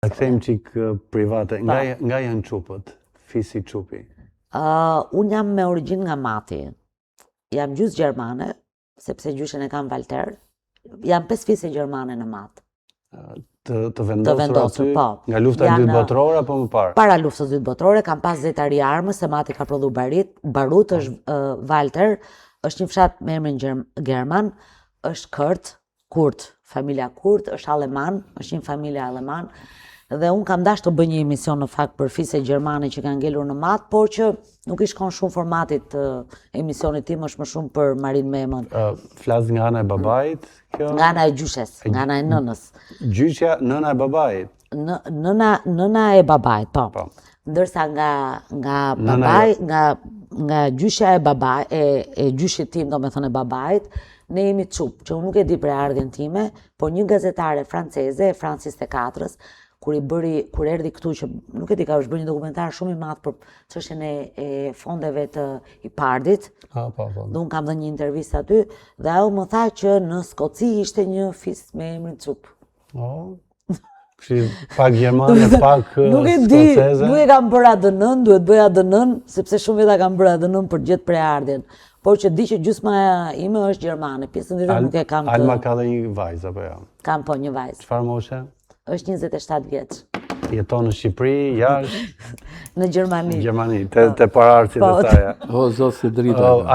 Kthejmë çik private. Nga janë Çupët? Fisi Çupi. Unë jam me origjinë nga Mati. Jam gjysmë gjermane, sepse gjyshen e kam Valter. Jam 5 fise gjermane në Mat. Të vendosur aty, po. Nga lufta e dytë botërore apo më parë? Para luftës së dytë botërore, kam pas zetari armës, se Mati ka prodhu barut, është Valter, është një fshat me emrin German, është Kurt, familja Kurt, është aleman, është një familje aleman, dhe unë kam dash të bëj një emision në fakt për fise gjermane që kanë ngelur në Mat, por që nuk i shkon shumë formatit emisionit tim, është më shumë për Marin Memën. Flas nga ana e babait? Nga ana e gjyshes, nga ana e nënës. Gjyshja, nëna e babait? Nëna e babait, po. Ndërsa nga babai, nga gjyshja e babait, e gjyshit tim, do me thënë e babait, ne jemi Çup, që unë nuk e di për ardhjen time, por një gazetare franceze, Francis T4-s, kur erdhi këtu, që nuk e di ka është bërë një dokumentar shumë i madh për çështjen e fondeve të IPARD-it. Dhe unë kam dhënë një intervistë aty dhe ajo më tha që në Skoci ishte një fis me emrin Çup. Pak gjermane, pak skoceze. Nuk e di, nuk e kam bërë ADN, duhet bëj ADN, sepse shumë veta kam bërë ADN për gjetë preardhjen. Por që di që gjysma ime është gjermane, pjesën tjetër nuk e kam të... Alma ka dhe një vajzë, apo jo? Kam po një vajzë. Çfarë moshe? Është 27 vjeç. Jeton në Shqipëri, jashtë? Në Gjermani. Në Gjermani, te paraardhësit e saj. O, zot si drita.